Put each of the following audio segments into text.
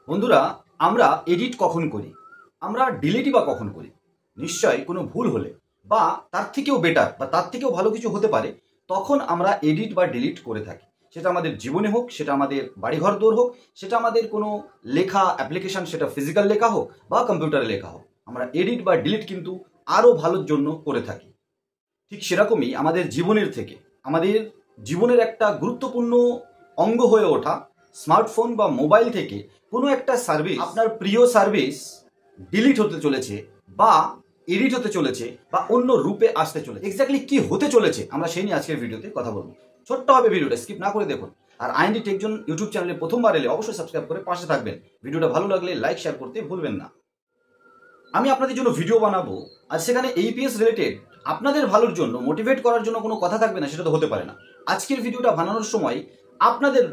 বন্ধুরা, আমরা এডিট কখন করি, আমরা ডিলিটই বা কখন করি? নিশ্চয়ই কোনো ভুল হলে বা তার থেকেও বেটার বা তার থেকেও ভালো কিছু হতে পারে, তখন আমরা এডিট বা ডিলিট করে থাকি। সেটা আমাদের জীবনে হোক, সেটা আমাদের বাড়িঘর দৌড় হোক, সেটা আমাদের কোনো লেখা অ্যাপ্লিকেশন, সেটা ফিজিক্যাল লেখা হোক বা কম্পিউটারে লেখা হোক, আমরা এডিট বা ডিলিট কিন্তু আরও ভালোর জন্য করে থাকি। ঠিক সেরকমই আমাদের জীবনের থেকে, আমাদের জীবনের একটা গুরুত্বপূর্ণ অঙ্গ হয়ে ওঠা স্মার্টফোন বা মোবাইল থেকে কোনো একটা সার্ভিস, আপনার প্রিয় সার্ভিস ডিলিট হতে চলেছে বা এডিট হতে চলেছে বা অন্য রূপে আসতে চলেছে। এক্স্যাক্টলি কি হতে চলেছে আমরা সেই নিয়ে আজকের ভিডিওতে কথা বলবো। ছোট্ট হবে ভিডিওটা, স্কিপ না করে দেখুন। আর আইএনডি টেকজন ইউটিউব চ্যানেলে প্রথমবার এলে অবশ্যই সাবস্ক্রাইব করে পাশে থাকবেন। ভিডিওটা ভালো লাগলে লাইক শেয়ার করতে ভুলবেন না। আমি আপনাদের জন্য ভিডিও বানাবো আর সেখানে এইপিএস রিলেটেড আপনাদের ভালোর জন্য, মোটিভেট করার জন্য কোনো কথা থাকবে না, সেটা তো হতে পারে না। আজকের ভিডিওটা বানানোর সময় আপনাদের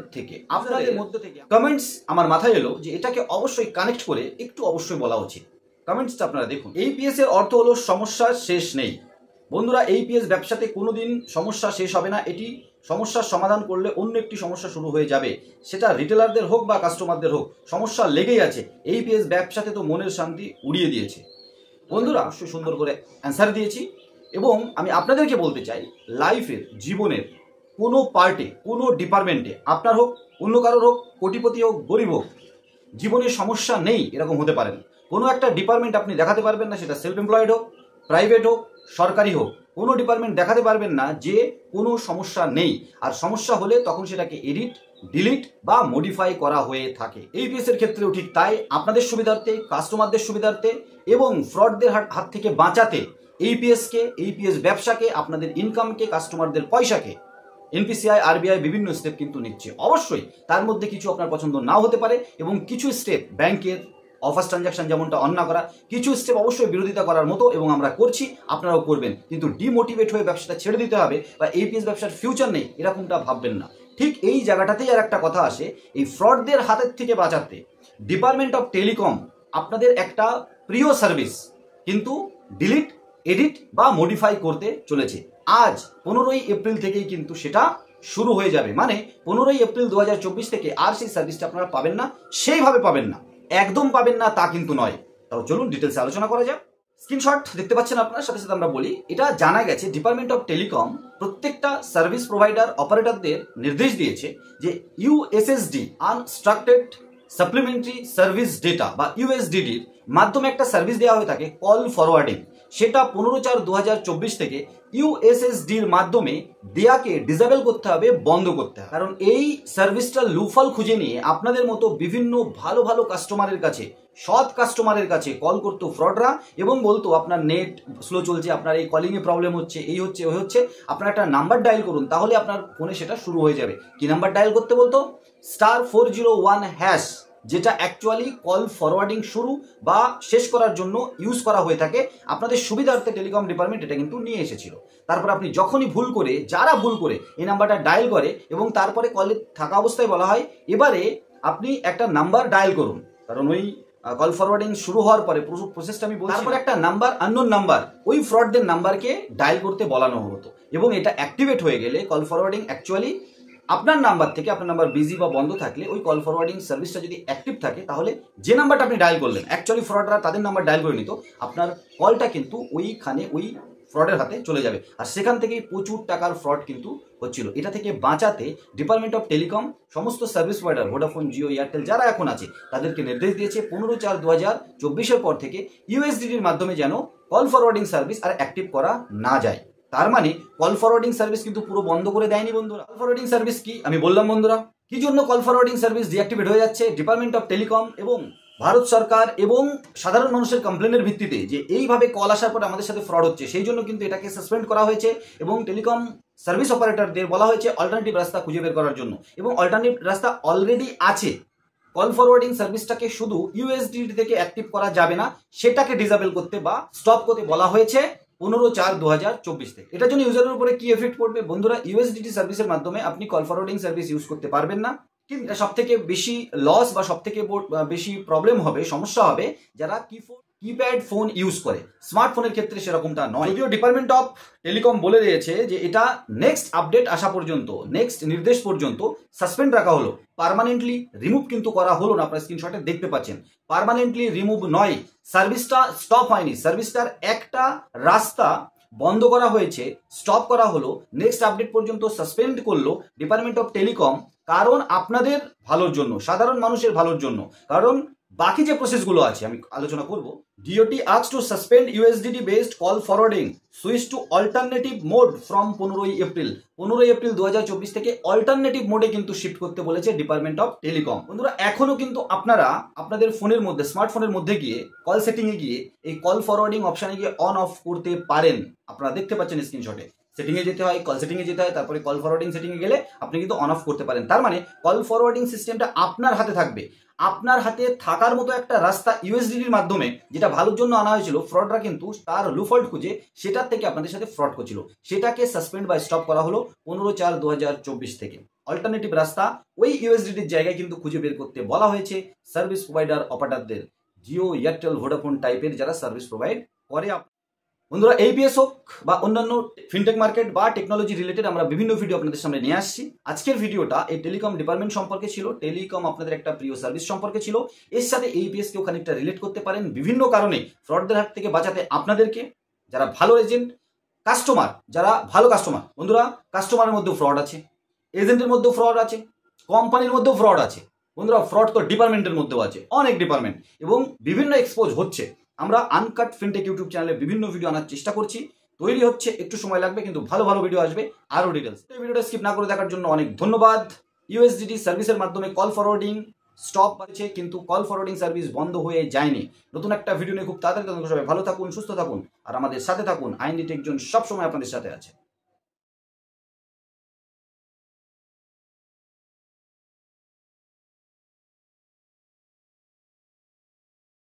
মধ্যে থেকে কমেন্টস আমার মাথায় এলো যে এটাকে অবশ্যই কানেক্ট করে একটু অবশ্যই বলা উচিত। কমেন্টসটা আপনারা দেখুন। এইপিএস এর অর্থ হলো সমস্যার শেষ নেই। বন্ধুরা, এইপিএস ব্যবসাতে কোনোদিন সমস্যা শেষ হবে না। এটি সমস্যার সমাধান করলে অন্য একটি সমস্যা শুরু হয়ে যাবে। সেটা রিটেলারদের হোক বা কাস্টমারদের হোক, সমস্যা লেগেই আছে। এইপিএস ব্যবসাতে তো মনের শান্তি উড়িয়ে দিয়েছে। বন্ধুরা, অবশ্যই সুন্দর করে অ্যান্সার দিয়েছি এবং আমি আপনাদেরকে বলতে চাই, লাইফের, জীবনের কোনো পার্টে, কোনো ডিপার্টমেন্টে, আপনার হোক, অন্য কারোর হোক, কোটিপতি হোক, গরিব হোক, জীবনের সমস্যা নেই এরকম হতে পারে না। কোনো একটা ডিপার্টমেন্ট আপনি দেখাতে পারবেন না, সেটা সেলফ এমপ্লয়েড হোক, প্রাইভেট হোক, সরকারি হোক, কোনো ডিপার্টমেন্ট দেখাতে পারবেন না যে কোনো সমস্যা নেই। আর সমস্যা হলে তখন সেটাকে এডিট, ডিলিট বা মডিফাই করা হয়ে থাকে। এইপিএস এর ক্ষেত্রেও ঠিক তাই। আপনাদের সুবিধার্থে, কাস্টমারদের সুবিধার্থে এবং ফ্রডদের হাত থেকে বাঁচাতে এইপিএস ব্যবসাকে, আপনাদের ইনকামকে, কাস্টমারদের পয়সাকে এনপিসিআই, আরবিআই বিভিন্ন স্টেপ কিন্তু নিচ্ছে। অবশ্যই তার মধ্যে কিছু আপনার পছন্দ নাও হতে পারে এবং কিছু স্টেপ ব্যাংকের অফার্স ট্রানজাকশন যেমনটা অন্য করা, কিছু স্টেপ অবশ্যই বিরোধিতা করার মতো এবং আমরা করছি, আপনারাও করবেন। কিন্তু ডিমোটিভেট হয়ে ব্যবসাটা ছেড়ে দিতে হবে বা এইপিএস ব্যবসার ফিউচার নেই এরকমটা ভাববেন না। ঠিক এই জায়গাটাতেই আর একটা কথা আসে, এই ফ্রডদের হাতের থেকে বাঁচাতে ডিপার্টমেন্ট অফ টেলিকম আপনাদের একটা প্রিয় সার্ভিস কিন্তু ডিলিট, এডিট বা মডিফাই করতে চলেছে। আজ 15ই এপ্রিল থেকেই কিন্তু সেটা শুরু হয়ে যাবে। মানে 15ই এপ্রিল 2024 থেকে আর সেই সার্ভিসটা আপনারা পাবেন না, সেইভাবে পাবেন না, একদম পাবেন না তা কিন্তু নয়। তাও চলুন ডিটেলসে আলোচনা করা যাক। স্ক্রিনশট দেখতে পাচ্ছেন আপনার, সাথে সাথে আমরা বলি, এটা জানা গেছে ডিপার্টমেন্ট অফ টেলিকম প্রত্যেকটা সার্ভিস প্রোভাইডার অপারেটরদের নির্দেশ দিয়েছে যে ইউএসএসডি, আনস্ট্রাকটেড সাপ্লিমেন্টারি সার্ভিস ডেটা বা ইউএসডিডির মাধ্যমে একটা সার্ভিস দেওয়া হয়ে থাকে কল ফরওয়ার্ডিং। সেটা 15/4/2024 থেকে ইউএসএসডির মাধ্যমে দেয়াকে ডিসেবল করতে হবে, বন্ধ করতে হবে। কারণ এই সার্ভিসটা লুফল খুঁজে নিয়ে আপনাদের মতো বিভিন্ন ভালো ভালো কাস্টমারের কাছে, সৎ কাস্টমারের কাছে কল করতো ফ্রডরা এবং বলতো আপনার নেট স্লো চলছে, আপনার এই কলিংয়ে প্রবলেম হচ্ছে, এই হচ্ছে, ওই হচ্ছে, আপনার একটা নাম্বার ডায়াল করুন, তাহলে আপনার ফোনে সেটা শুরু হয়ে যাবে। কি নাম্বার ডায়াল করতে বলতো? *401#, যেটা অ্যাকচুয়ালি কল ফরওয়ার্ডিং শুরু বা শেষ করার জন্য ইউজ করা হয়ে থাকে। আপনাদের সুবিধার্থে টেলিকম ডিপার্টমেন্ট এটা কিন্তু নিয়ে এসেছিল। তারপর আপনি যখনই ভুল করে, যারা ভুল করে এই নাম্বারটা ডায়াল করে এবং তারপরে কলে থাকা অবস্থায় বলা হয় এবারে আপনি একটা নাম্বার ডায়াল করুন, কারণ ওই কল ফরওয়ার্ডিং শুরু হওয়ার পরে পুরো প্রসেসটা আমি বলছি, তারপর একটা নাম্বার, আননোন নাম্বার, ওই ফ্রডদের নাম্বারকে ডায়াল করতে বলানো হতো এবং এটা অ্যাক্টিভেট হয়ে গেলে কল ফরওয়ার্ডিং অ্যাকচুয়ালি আপনার নাম্বার থেকে, আপনার নাম্বার বিজি বা বন্ধ থাকলে, ওই কল ফরওয়ার্ডিং সার্ভিসটা যদি অ্যাক্টিভ থাকে, তাহলে যে নাম্বারটা আপনি ডায়াল করলেন, অ্যাকচুয়ালি ফ্রডরা তাদের নাম্বার ডায়াল করে নিত, আপনার কলটা কিন্তু ওইখানে ওই ফ্রডের হাতে চলে যাবে। আর সেখান থেকেই প্রচুর টাকার ফ্রড কিন্তু হচ্ছিল। এটা থেকে বাঁচাতে ডিপার্টমেন্ট অফ টেলিকম সমস্ত service provider, Vodafone, Jio, Airtel যারা এখন আছে, তাদেরকে নির্দেশ দিয়েছে 15/4/2024 পর থেকে ইউএসডিডির মাধ্যমে যেন কল ফরওয়ার্ডিং সার্ভিস আর অ্যাক্টিভ করা না যায়। তার মানে কল ফরওয়ার্ডিং সার্ভিস কিন্তু পুরো বন্ধ করে দেয়নি বন্ধুরা। কল ফরওয়ার্ডিং সার্ভিস কি আমি বললাম বন্ধুরা, কি জন্য কল ফরওয়ার্ডিং সার্ভিস ডিঅ্যাক্টিভেট হয়ে যাচ্ছে? ডিপার্টমেন্ট অফ টেলিকম এবং ভারত সরকার এবং সাধারণ মানুষের কমপ্লেনের ভিত্তিতে যে এইভাবে কল আসার পর আমাদের সাথে ফ্রড হচ্ছে, সেই জন্য কিন্তু এটাকে সাসপেন্ড করা হয়েছে এবং টেলিকম সার্ভিস অপারেটরদের বলা হয়েছে অল্টারনেটিভ রাস্তা খুঁজে বের করার জন্য। এবং অল্টারনেটিভ রাস্তা অলরেডি আছে। কল ফরওয়ার্ডিং সার্ভিসটাকে শুধু ইউএসডিডি থেকে অ্যাক্টিভ করা যাবে না, সেটাকে ডিসেবল করতে বা স্টপ করতে বলা হয়েছে 15/4/2024 থেকে। এটার জন্য ইউজারের উপরে কি এফেক্ট পড়বে বন্ধুরা? ইউএসডিটি সার্ভিসের মাধ্যমে আপনি কল ফরওয়ার্ডিং সার্ভিস ইউজ করতে পারবেন না। কিন্তু এটা সব থেকে বেশি লস বা সব থেকে বেশি প্রবলেম হবে, সমস্যা হবে যারা কি কিপ্যাড ফোন ইউজ করে, স্মার্টফোনের ক্ষেত্রে সেরকমটা নয়। যদিও ডিপার্টমেন্ট অফ টেলিকম বলে দিয়েছে যে এটা নেক্সট আপডেট আসা পর্যন্ত, নেক্সট নির্দেশ পর্যন্ত সাসপেন্ড রাখা হলো, পার্মানেন্টলি রিমুভ কিন্তু করা হলো না। আপনারা স্ক্রিনশটে দেখতে পাচ্ছেন পার্মানেন্টলি রিমুভ নয়, সার্ভিসটা স্টপ হয়নি, সার্ভিসটার একটা রাস্তা বন্ধ করা হয়েছে, স্টপ করা হলো, নেক্সট আপডেট পর্যন্ত সাসপেন্ড করলো ডিপার্টমেন্ট অফ টেলিকম। কারণ আপনাদের ভালোর জন্য, সাধারণ মানুষের ভালোর জন্য। কারণ বাকি যে প্রসেসগুলো আছে আমি আলোচনা করব। DoT asked to suspend USSD based call forwarding, switch to alternative mode from 15 April. 15 April 2024 থেকে অল্টারনেটিভ মোডে কিন্তু শিফট করতে বলেছে ডিপার্টমেন্ট অফ টেলিকম। বন্ধুরা এখনো কিন্তু আপনারা আপনাদের ফোনের মধ্যে, স্মার্টফোনের মধ্যে গিয়ে কল সেটিংয়ে গিয়ে এই কল ফরওয়ার্ডিং অপশানে গিয়ে অন অফ করতে পারেন। আপনারা দেখতে পাচ্ছেন স্ক্রিনশটে, সেটিংয়ে যেতে হয়, কল সেটিংয়ে যেতে হয়, তারপরে কল ফরওয়ার্ডিং সেটিংয়ে গেলে আপনি কিন্তু অন অফ করতে পারেন। তার মানে কল ফরওয়ার্ডিং সিস্টেমটা আপনার হাতে থাকবে। আপনার হাতে থাকার মতো একটা রাস্তা ইউএসডিটির মাধ্যমে, যেটা ভালোর জন্য আনা হয়েছিল, ফ্রডরা কিন্তু তার লুফল্ট খুঁজে সেটার থেকে আপনাদের সাথে ফ্রড করছিল, সেটাকে সাসপেন্ড বা স্টপ করা হলো 15/4/2024 থেকে। অল্টারনেটিভ রাস্তা ওই ইউএসডিটির জায়গায় কিন্তু খুঁজে বের করতে বলা হয়েছে সার্ভিস প্রোভাইডার অপারেটরদের, জিও, এয়ারটেল, ভোডাফোন টাইপের যারা সার্ভিস প্রোভাইড করে। বন্ধুরা এপিএস হোক বা অন্যান্য ফিনটেক মার্কেট বা টেকনোলজি রিলেটেড আমরা বিভিন্ন ভিডিও আপনাদের সামনে নিয়ে আসছি। আজকের ভিডিওটা এই টেলিকম ডিপার্টমেন্ট সম্পর্কে ছিল, টেলিকম আপনাদের একটা প্রিয় সার্ভিস সম্পর্কে ছিল। এর সাথে এপিএস কেও খানিকটা রিলেট করতে পারেন বিভিন্ন কারণে। ফ্রডদের হাত থেকে বাঁচাতে আপনাদেরকে, যারা ভালো এজেন্ট, কাস্টমার, যারা ভালো কাস্টমার, বন্ধুরা কাস্টমারের মধ্যেও ফ্রড আছে, এজেন্টের মধ্যেও ফ্রড আছে, কোম্পানির মধ্যেও ফ্রড আছে। বন্ধুরা ফ্রড তো ডিপার্টমেন্টের মধ্যেও আছে, অনেক ডিপার্টমেন্ট, এবং বিভিন্ন এক্সপোজ হচ্ছে। আমরা আনকাট ফিনটেক ইউটিউব চ্যানেলে বিভিন্ন ভিডিও আনার চেষ্টা করছি, তৈরি হচ্ছে, একটু সময় লাগবে, কিন্তু ভালো ভালো ভিডিও আসবে, আরও ডিটেলস। এই ভিডিওটা স্কিপ না করে দেখার জন্য অনেক ধন্যবাদ। ইউএসডিটি সার্ভিসের মাধ্যমে কল ফরওয়ার্ডিং স্টপ হয়েছে, কিন্তু কল ফরওয়ার্ডিং সার্ভিস বন্ধ হয়ে যায়নি। নতুন একটা ভিডিও নিয়ে খুব তাড়াতাড়ি, সবাই ভালো থাকুন, সুস্থ থাকুন, আর আমাদের সাথে থাকুন। আইনডি টেক জোন সবসময় আপনাদের সাথে আছে।